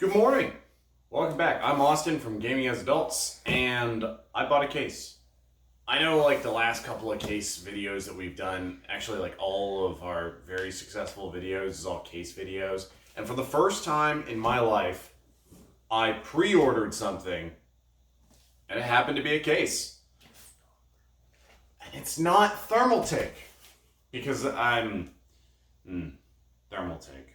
Good morning. Welcome back. I'm Austin from Gaming as Adults, and I bought a case. I know like the last couple of case videos that we've done, actually like all of our very successful videos is all case videos. And for the first time in my life, I pre-ordered something, and it happened to be a case. And it's not Thermaltake, because I'm... Thermaltake.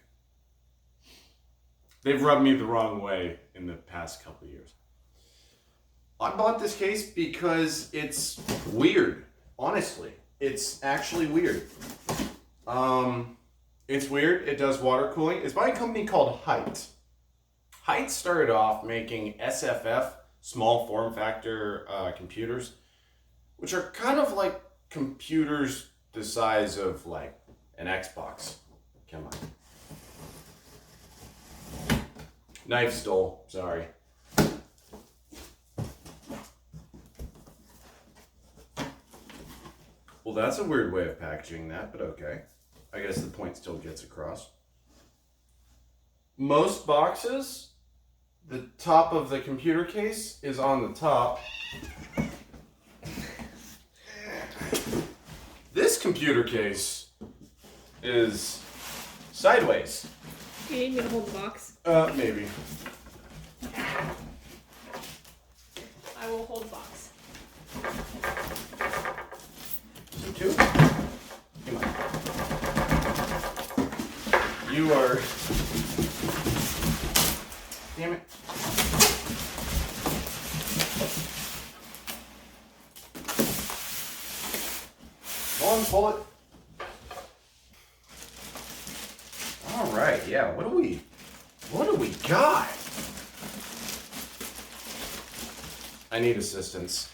They've rubbed me the wrong way in the past couple of years. I bought this case because it's weird. Honestly, it's actually weird. It's weird. It does water cooling. It's by a company called Hyte. Hyte started off making SFF, small form factor computers, which are kind of like computers the size of like an Xbox. Come on. Knife stole, sorry. Well, that's a weird way of packaging that, but okay. I guess the point still gets across. Most boxes, the top of the computer case is on the top. This computer case is sideways. You need me to hold the box? Maybe. I will hold the box. You too? Come on. You are... Damn it. Go on, pull it. All right, yeah, what do we got? I need assistance.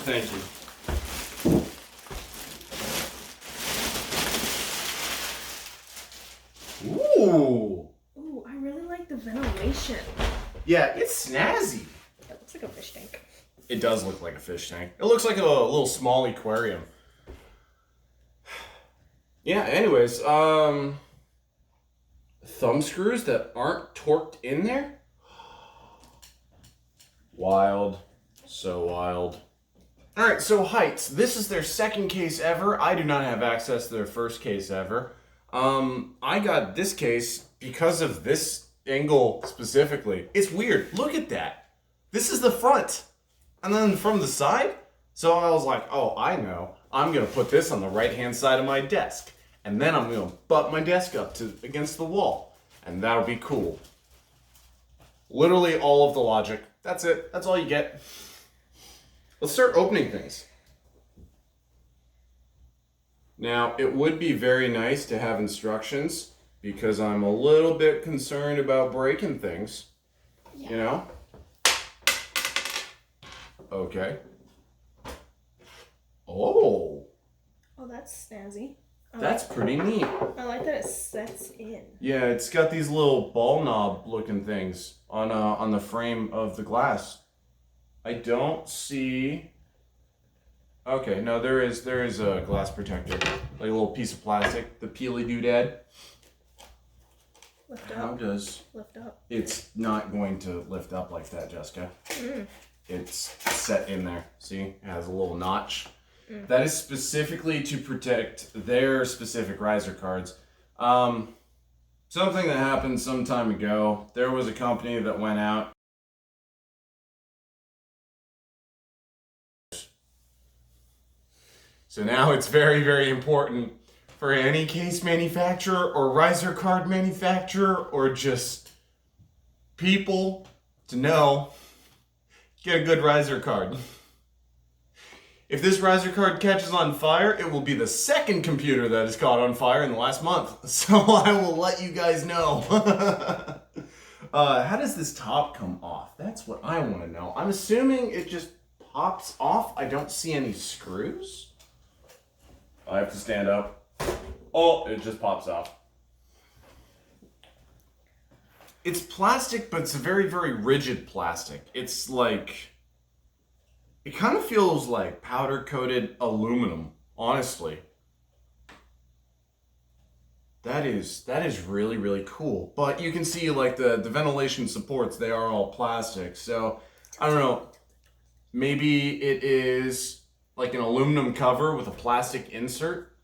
Thank you. Ooh. Ooh, I really like the ventilation. Yeah, it's snazzy. That looks like a fish tank. It does look like a fish tank. It looks like a little small aquarium. Yeah, anyways, thumb screws that aren't torqued in there? Wild. So wild. Alright, so Hyte, this is their second case ever. I do not have access to their first case ever. I got this case because of this angle specifically. It's weird. Look at that. This is the front. And then from the side? So I was like, oh, I know. I'm going to put this on the right-hand side of my desk. And then I'm going to butt my desk up against the wall. And that'll be cool. Literally all of the logic. That's it. That's all you get. Let's start opening things. Now, it would be very nice to have instructions because I'm a little bit concerned about breaking things. Yeah. You know? Okay. Oh. Oh, that's snazzy. That's pretty neat. I like that it sets in. Yeah, it's got these little ball knob looking things on the frame of the glass. I don't see... Okay, no, there is a glass protector. Like a little piece of plastic. The peely doodad. Lift up. How does... Lift up. It's not going to lift up like that, Jessica. It's set in there. See? It has a little notch. That is specifically to protect their specific riser cards. Something that happened some time ago, there was a company that went out. So now it's very, very important for any case manufacturer or riser card manufacturer or just people to know, get a good riser card. If this riser card catches on fire, it will be the second computer that has caught on fire in the last month. So I will let you guys know. How does this top come off? That's what I want to know. I'm assuming it just pops off. I don't see any screws. I have to stand up. Oh, it just pops off. It's plastic, but it's a very, very rigid plastic. It's like... It kind of feels like powder-coated aluminum, honestly. That is really, really cool. But you can see like the ventilation supports, they are all plastic. So I don't know, maybe it is like an aluminum cover with a plastic insert.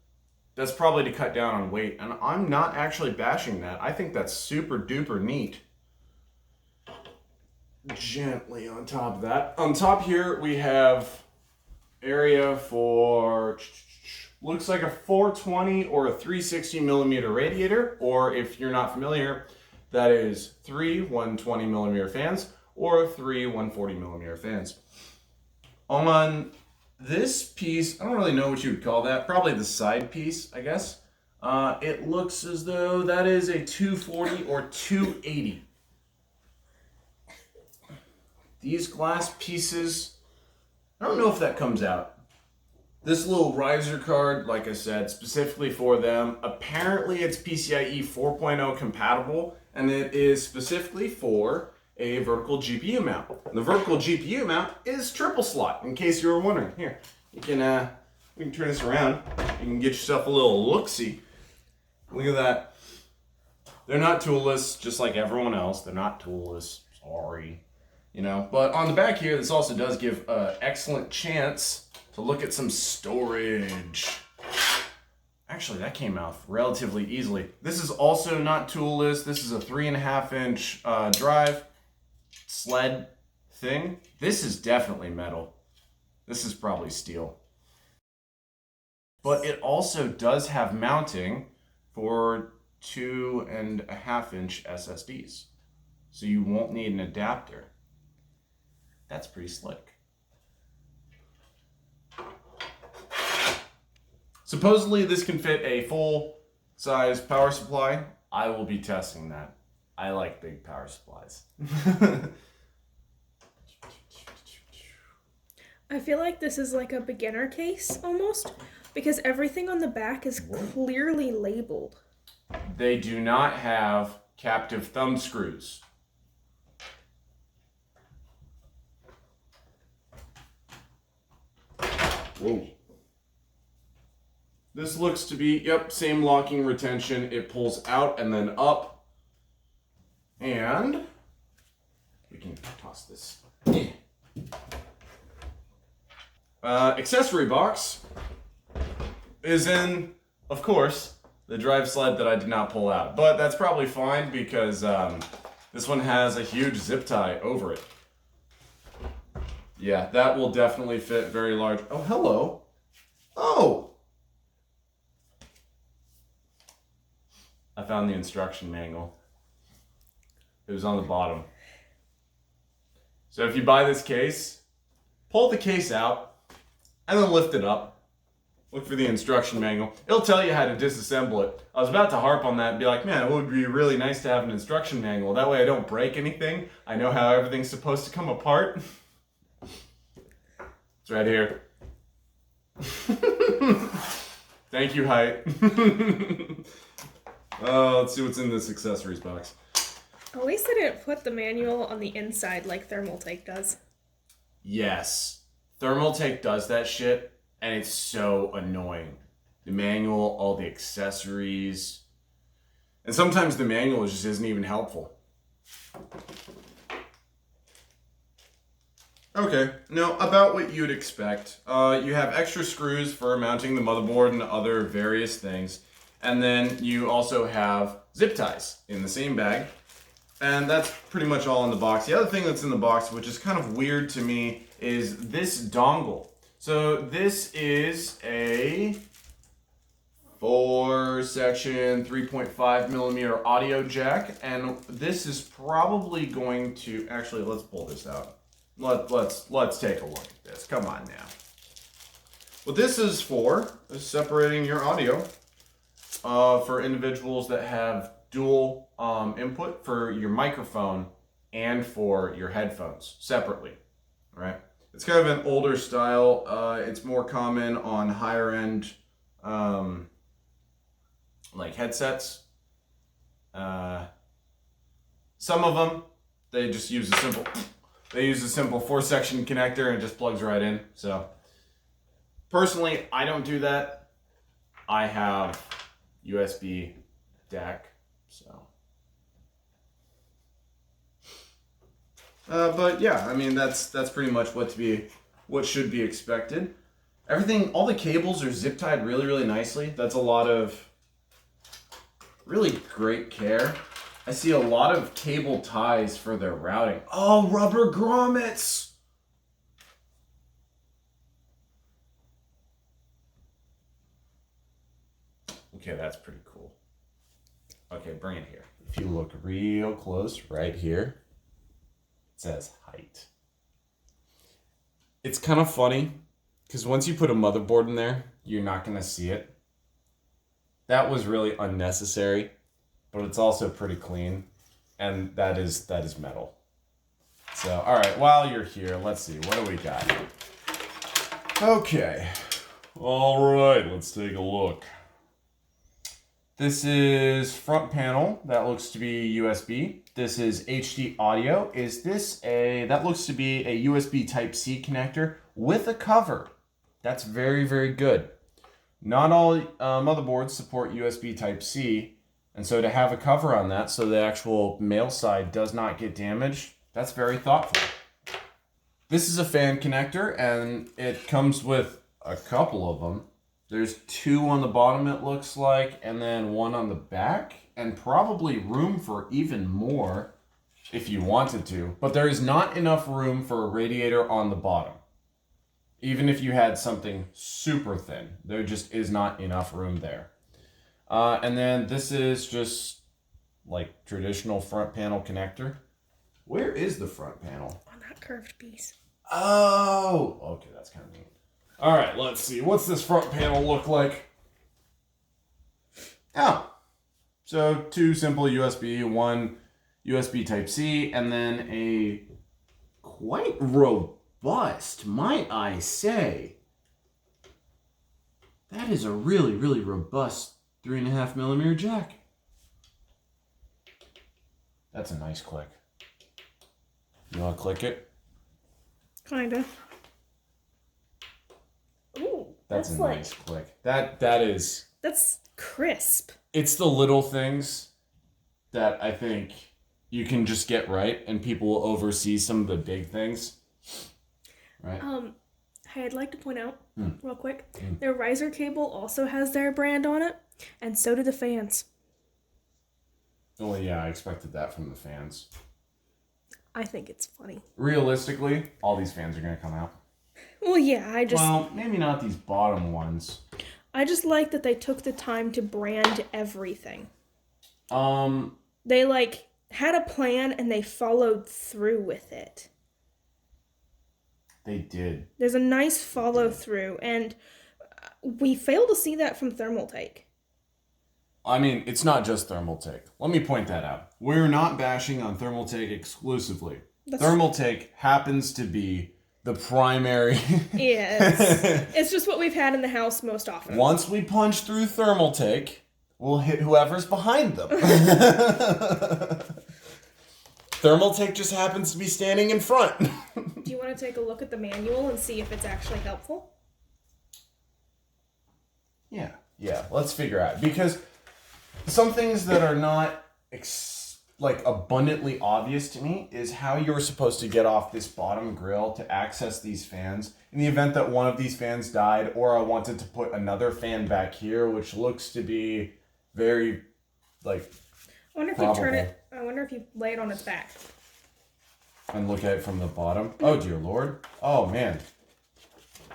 That's probably to cut down on weight. And I'm not actually bashing that. I think that's super duper neat. Gently on top of that. On top here we have area for, looks like a 420 or a 360 millimeter radiator, or if you're not familiar, that is 3 120 millimeter fans or 3 140 millimeter fans. On this piece, I don't really know what you would call that, probably the side piece, I guess. It looks as though that is a 240 or 280. These glass pieces, I don't know if that comes out. This little riser card, like I said, specifically for them, apparently it's PCIe 4.0 compatible, and it is specifically for a vertical GPU mount. And the vertical GPU mount is triple slot, in case you were wondering. Here, we can turn this around. You can get yourself a little look-see. Look at that. They're not toolless, just like everyone else. They're not toolless. Sorry. You know, but on the back here, this also does give an excellent chance to look at some storage. Actually, that came out relatively easily. This is also not toolless. This is a 3.5 inch drive sled thing. This is definitely metal. This is probably steel. But it also does have mounting for 2.5 inch SSDs. So you won't need an adapter. That's pretty slick. Supposedly this can fit a full-size power supply. I will be testing that. I like big power supplies. I feel like this is like a beginner case almost, because everything on the back is clearly labeled. They do not have captive thumb screws. Whoa. This looks to be, yep, same locking retention. It pulls out and then up. And we can toss this. Accessory box is in, of course, the drive sled that I did not pull out. But that's probably fine because this one has a huge zip tie over it. Yeah, that will definitely fit very large. Oh, hello. Oh! I found the instruction manual. It was on the bottom. So if you buy this case, pull the case out and then lift it up. Look for the instruction manual. It'll tell you how to disassemble it. I was about to harp on that and be like, man, it would be really nice to have an instruction manual. That way I don't break anything. I know how everything's supposed to come apart. It's right here. Thank you, Hyte. Let's see what's in this accessories box. At least they didn't put the manual on the inside like Thermaltake does. Yes. Thermaltake does that shit, and it's so annoying. The manual, all the accessories. And sometimes the manual just isn't even helpful. Okay, now about what you'd expect. You have extra screws for mounting the motherboard and other various things. And then you also have zip ties in the same bag. And that's pretty much all in the box. The other thing that's in the box, which is kind of weird to me, is this dongle. So this is a 4-section 3.5 millimeter audio jack. And this is probably going to, actually, let's pull this out. Let's take a look at this. Come on now. What this is for is separating your audio for individuals that have dual input for your microphone and for your headphones separately, right? It's kind of an older style. It's more common on higher end like headsets. Some of them, they just use a simple 4-section connector and it just plugs right in. So personally, I don't do that. I have USB deck. So, but yeah, I mean that's pretty much what should be expected. Everything, all the cables are zip tied really, really nicely. That's a lot of really great care. I see a lot of cable ties for their routing. Oh, rubber grommets! Okay, that's pretty cool. Okay, bring it here. If you look real close right here, it says Hyte. It's kind of funny because once you put a motherboard in there, you're not going to see it. That was really unnecessary, but it's also pretty clean, and that is metal. So, all right, while you're here, let's see, what do we got? Okay. All right, let's take a look. This is front panel. That looks to be USB. This is HD audio. Is this that looks to be a USB Type-C connector with a cover. That's very, very good. Not all motherboards support USB Type-C, and so to have a cover on that so the actual male side does not get damaged, that's very thoughtful. This is a fan connector, and it comes with a couple of them. There's 2 on the bottom, it looks like, and then 1 on the back, and probably room for even more if you wanted to. But there is not enough room for a radiator on the bottom. Even if you had something super thin, there just is not enough room there. And then this is just like traditional front panel connector. Where is the front panel? On that curved piece. Oh, okay, that's kind of neat. All right, let's see. What's this front panel look like? Oh, so 2 simple USB, 1 USB Type-C, and then a quite robust, might I say. That is a really, really robust 3.5mm jack. That's a nice click. You want to click it? Kinda. Ooh, That's a like, nice click. That is... That's crisp. It's the little things that I think you can just get right, and people will oversee some of the big things. Right? Hey, I'd like to point out, real quick, their riser cable also has their brand on it, and so do the fans. Oh, yeah, I expected that from the fans. I think it's funny. Realistically, all these fans are going to come out. Well, yeah, Well, maybe not these bottom ones. I just like that they took the time to brand everything. They, like, had a plan and they followed through with it. They did. There's a nice follow through, and we fail to see that from Thermaltake. I mean, it's not just Thermaltake. Let me point that out. We're not bashing on Thermaltake exclusively. Thermaltake happens to be the primary... Yeah, it's just what we've had in the house most often. Once we punch through Thermaltake, we'll hit whoever's behind them. Thermaltake just happens to be standing in front. Do you want to take a look at the manual and see if it's actually helpful? Yeah, let's figure out. Because some things that are not abundantly obvious to me is how you're supposed to get off this bottom grill to access these fans. In the event that one of these fans died, or I wanted to put another fan back here, which looks to be very, I wonder if you turn it... I wonder if you lay it on its back. And look at it from the bottom. Oh, dear Lord. Oh, man.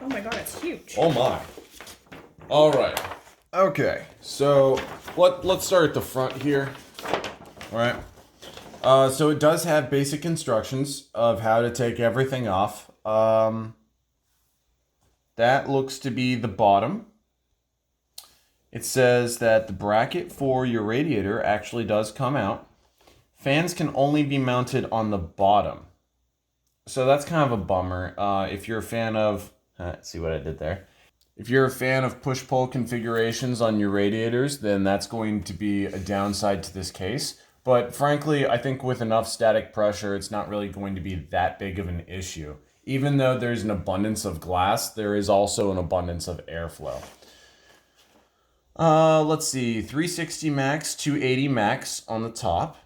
Oh my god, it's huge. Oh, my. All right. Okay, so let's start at the front here. All right. So it does have basic instructions of how to take everything off. That looks to be the bottom. It says that the bracket for your radiator actually does come out. Fans can only be mounted on the bottom. So that's kind of a bummer. If you're a fan of... see what I did there? If you're a fan of push-pull configurations on your radiators, then that's going to be a downside to this case. But frankly, I think with enough static pressure, it's not really going to be that big of an issue. Even though there's an abundance of glass, there is also an abundance of airflow. Let's see, 360 max, 280 max on the top.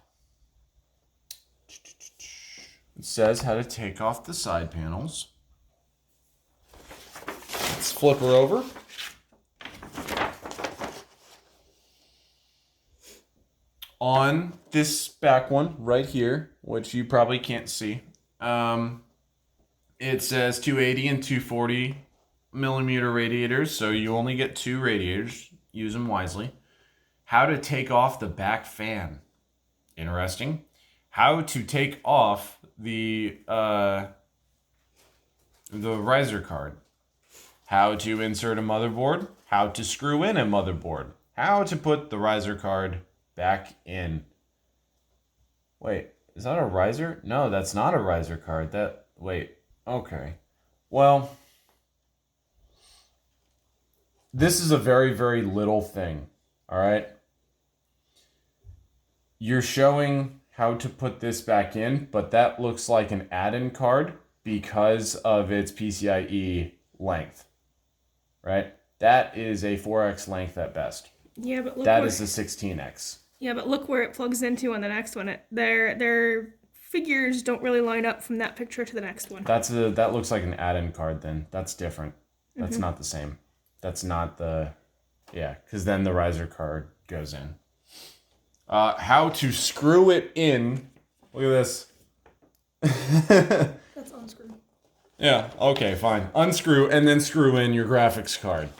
It says how to take off the side panels. Let's flip her over. On this back one right here, which you probably can't see, it says 280 and 240 millimeter radiators, so you only get 2 radiators. Use them wisely. How to take off the back fan. Interesting. How to take off the riser card. How to insert a motherboard. How to screw in a motherboard. How to put the riser card back in. Wait, is that a riser? No, that's not a riser card. Wait, okay. Well, this is a very, very little thing, all right? You're showing how to put this back in, but that looks like an add-in card because of its PCIe length, right? That is a 4x length at best. Yeah, but look that is a 16x. Yeah, but look where it plugs into on the next one. Their figures don't really line up from that picture to the next one. That looks like an add-in card then. That's different. That's not the same. That's not the... Yeah, because then the riser card goes in. How to screw it in. Look at this. That's unscrewed. Yeah, okay, fine. Unscrew and then screw in your graphics card.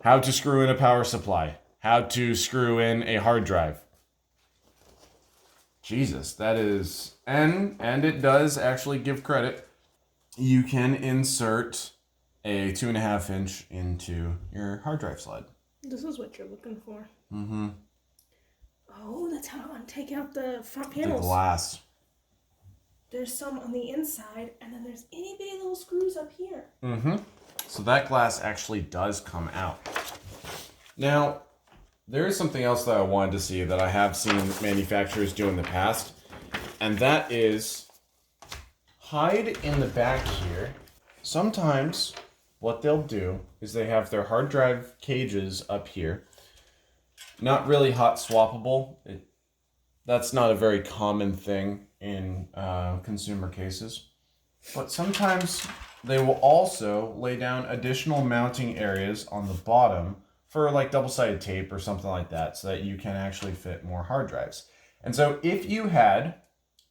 How to screw in a power supply. How to screw in a hard drive. Jesus, that is... And it does actually give credit. You can insert a 2.5 inch into your hard drive slide. This is what you're looking for. Mm-hmm. Oh, that's how to take out the front panels. The glass. There's some on the inside, and then there's itty bitty little screws up here. Mm-hmm. So that glass actually does come out. Now, there is something else that I wanted to see that I have seen manufacturers do in the past, and that is hide in the back here. Sometimes what they'll do is they have their hard drive cages up here. Not really hot swappable. That's not a very common thing in consumer cases. But sometimes they will also lay down additional mounting areas on the bottom for like double-sided tape or something like that so that you can actually fit more hard drives. And so if you had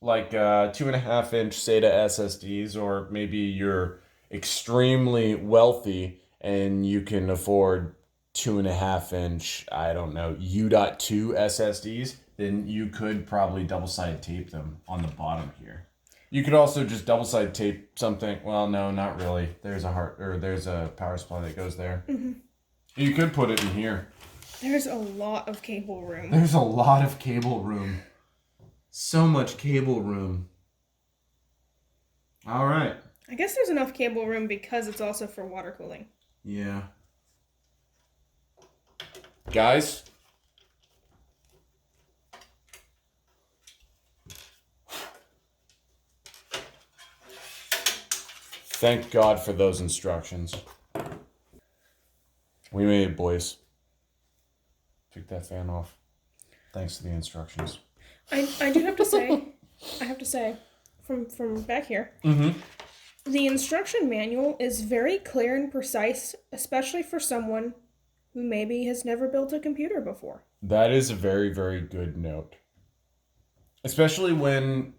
like 2.5 inch SATA SSDs, or maybe you're extremely wealthy and you can afford 2.5 inch, I don't know, U.2 SSDs, then you could probably double-sided tape them on the bottom here. You could also just double-sided tape something. Well, no, not really. There's a power supply that goes there. Mm-hmm. You could put it in here. There's a lot of cable room. There's a lot of cable room. So much cable room. All right. I guess there's enough cable room because it's also for water cooling. Yeah. Guys. Thank God for those instructions. We made it, boys. Took that fan off. Thanks to the instructions. I do have to say, from back here, the instruction manual is very clear and precise, especially for someone who maybe has never built a computer before. That is a very, very good note. Especially when...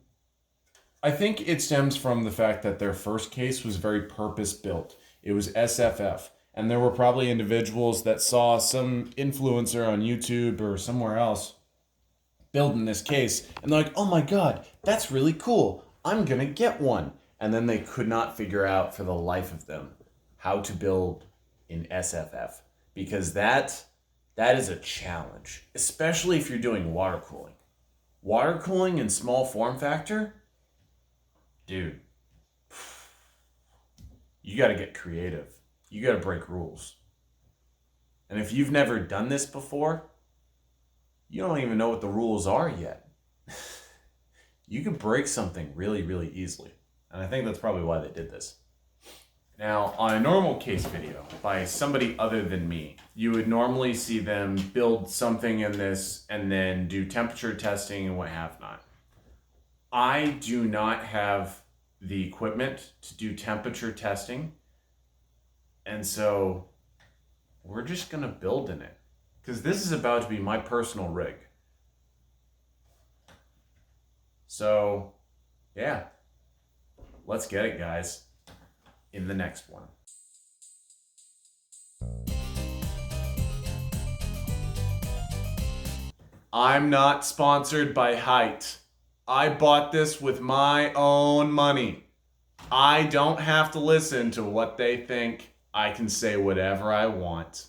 I think it stems from the fact that their first case was very purpose-built. It was SFF. And there were probably individuals that saw some influencer on YouTube or somewhere else building this case. And they're like, oh my God, that's really cool. I'm going to get one. And then they could not figure out for the life of them how to build in SFF. Because that is a challenge. Especially if you're doing water cooling. Water cooling in small form factor? Dude. You got to get creative. You got to break rules. And if you've never done this before, you don't even know what the rules are yet. You can break something really, really easily. And I think that's probably why they did this. Now, on a normal case video by somebody other than me, you would normally see them build something in this and then do temperature testing and what have not. I do not have the equipment to do temperature testing, and so we're just gonna build in it, because this is about to be my personal rig. So, yeah, let's get it, guys, in the next one. I'm not sponsored by Hyte. I bought this with my own money. I don't have to listen to what they think. I can say whatever I want.